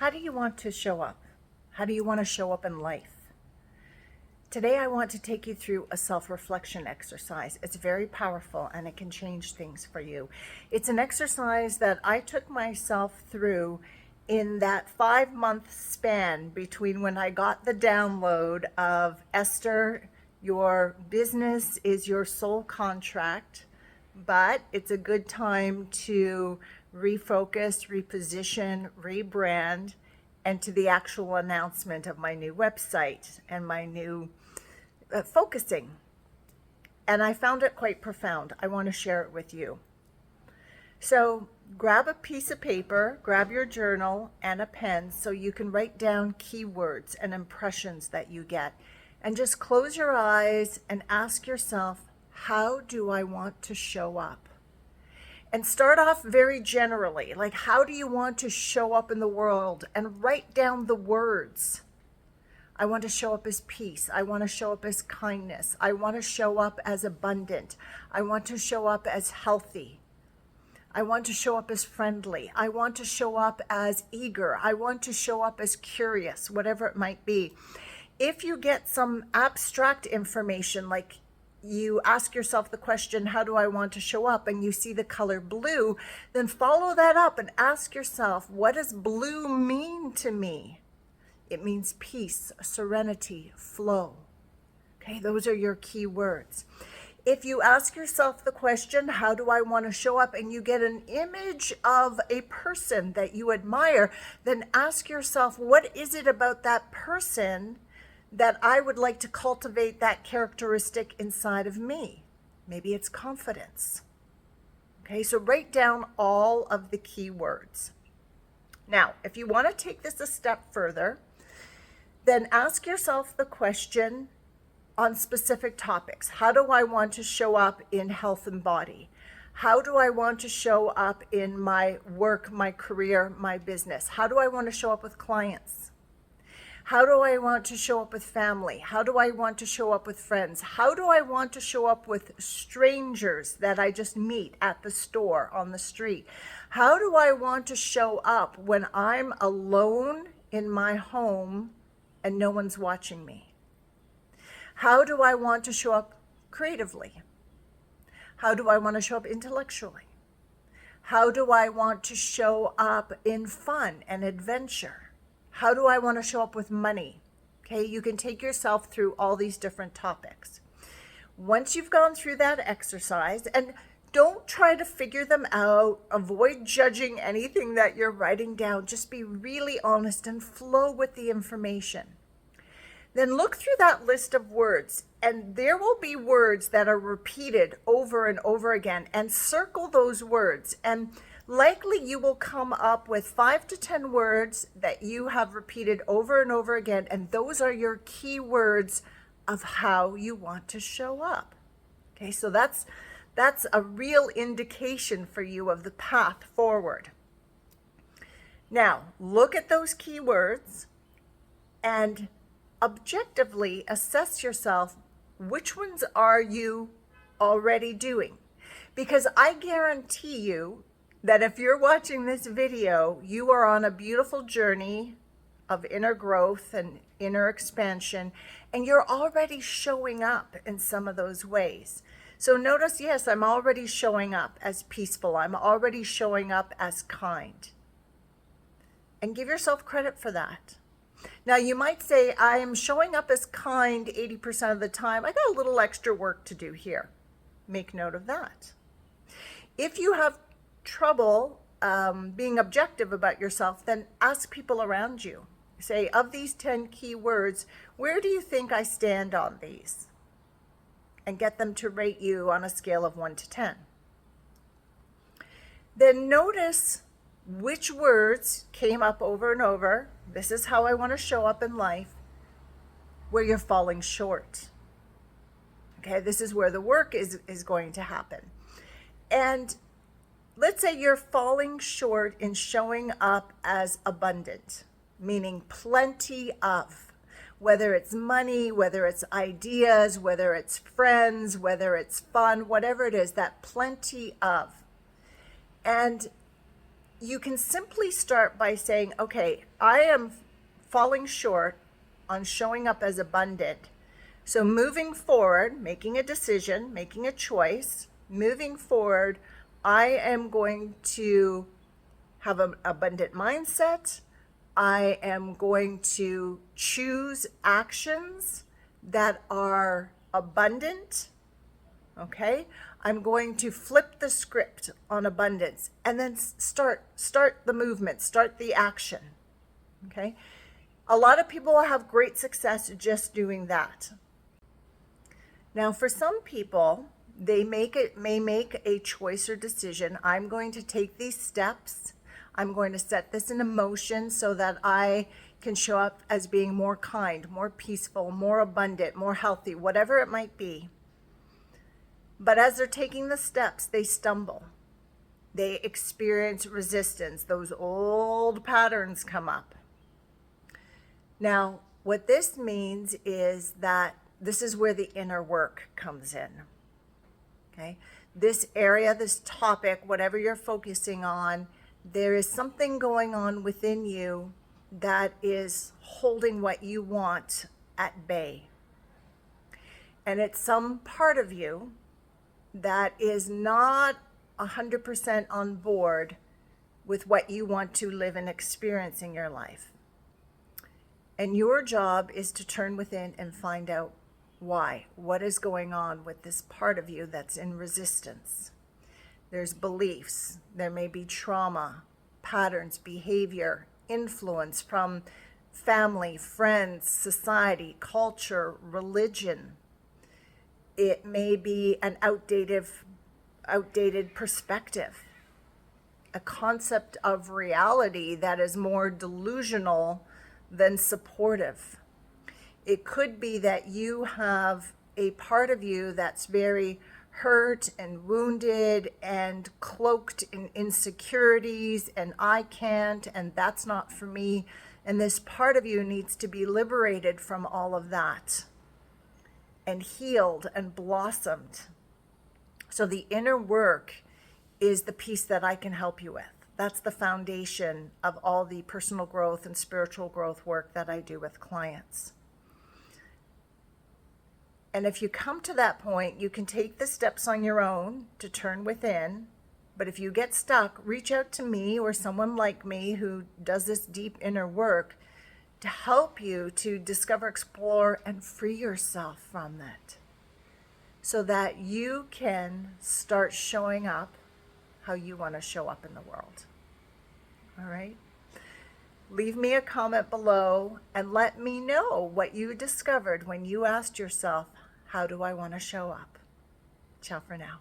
How do you want to show up? How do you want to show up in life? Today, I want to take you through a self-reflection exercise. It's very powerful and it can change things for you. It's an exercise that I took myself through in that 5-month span between when I got the download of Esther, your business is your sole contract, but it's a good time to refocus, reposition, rebrand, and to the actual announcement of my new website and my new focusing. And I found it quite profound. I want to share it with you. So grab a piece of paper, grab your journal and a pen so you can write down keywords and impressions that you get. And just close your eyes and ask yourself, how do I want to show up? And start off very generally, like how do you want to show up in the world? And write down the words. I want to show up as peace. I want to show up as kindness. I want to show up as abundant. I want to show up as healthy. I want to show up as friendly. I want to show up as eager. I want to show up as curious, whatever it might be. If you get some abstract information, like you ask yourself the question, how do I want to show up? And you see the color blue, then follow that up and ask yourself, what does blue mean to me? It means peace, serenity, flow. Okay, those are your key words. If you ask yourself the question, how do I want to show up? And you get an image of a person that you admire, then ask yourself, what is it about that person that I would like to cultivate that characteristic inside of me? Maybe it's confidence. Okay, so write down all of the key words. Now, if you want to take this a step further, then ask yourself the question on specific topics. How do I want to show up in health and body? How do I want to show up in my work, my career, my business? How do I want to show up with clients? How do I want to show up with family? How do I want to show up with friends? How do I want to show up with strangers that I just meet at the store, on the street? How do I want to show up when I'm alone in my home and no one's watching me? How do I want to show up creatively? How do I want to show up intellectually? How do I want to show up in fun and adventure? How do I want to show up with money? Okay, you can take yourself through all these different topics. Once you've gone through that exercise, and don't try to figure them out, avoid judging anything that you're writing down, just be really honest and flow with the information. Then look through that list of words, and there will be words that are repeated over and over again, and circle those words. And likely you will come up with 5 to 10 words that you have repeated over and over again, and those are your key words of how you want to show up. Okay, so that's a real indication for you of the path forward. Now, look at those key words and objectively assess yourself, which ones are you already doing? Because I guarantee you that if you're watching this video, you are on a beautiful journey of inner growth and inner expansion, and you're already showing up in some of those ways. So notice, yes, I'm already showing up as peaceful. I'm already showing up as kind. And give yourself credit for that. Now, you might say, I am showing up as kind 80% of the time. I got a little extra work to do here. Make note of that. If you have trouble being objective about yourself, then ask people around you. Say, of these 10 key words, where do you think I stand on these? And get them to rate you on a scale of 1 to 10. Then notice which words came up over and over. This is how I want to show up in life, where you're falling short. Okay, this is where the work is going to happen. And let's say you're falling short in showing up as abundant, meaning plenty of, whether it's money, whether it's ideas, whether it's friends, whether it's fun, whatever it is, that plenty of. And you can simply start by saying, okay, I am falling short on showing up as abundant. So moving forward, making a decision, making a choice, moving forward, I am going to have an abundant mindset. I am going to choose actions that are abundant. Okay? I'm going to flip the script on abundance and then start the movement, start the action. Okay? A lot of people will have great success just doing that. Now, for some people, they may make a choice or decision. I'm going to take these steps. I'm going to set this in motion so that I can show up as being more kind, more peaceful, more abundant, more healthy, whatever it might be. But as they're taking the steps, they stumble. They experience resistance. Those old patterns come up. Now, what this means is that this is where the inner work comes in. Okay? This area, this topic, whatever you're focusing on, there is something going on within you that is holding what you want at bay. And it's some part of you that is not 100% on board with what you want to live and experience in your life. And your job is to turn within and find out why. What is going on with this part of you that's in resistance? There's beliefs. There may be trauma, patterns, behavior, influence from family, friends, society, culture, religion. It may be an outdated perspective, a concept of reality that is more delusional than supportive. It could be that you have a part of you that's very hurt and wounded and cloaked in insecurities and I can't and that's not for me. And this part of you needs to be liberated from all of that and healed and blossomed. So the inner work is the piece that I can help you with. That's the foundation of all the personal growth and spiritual growth work that I do with clients. And if you come to that point, you can take the steps on your own to turn within. But if you get stuck, reach out to me or someone like me who does this deep inner work to help you to discover, explore, and free yourself from that so that you can start showing up how you want to show up in the world. All right? Leave me a comment below and let me know what you discovered when you asked yourself, how do I want to show up? Ciao for now.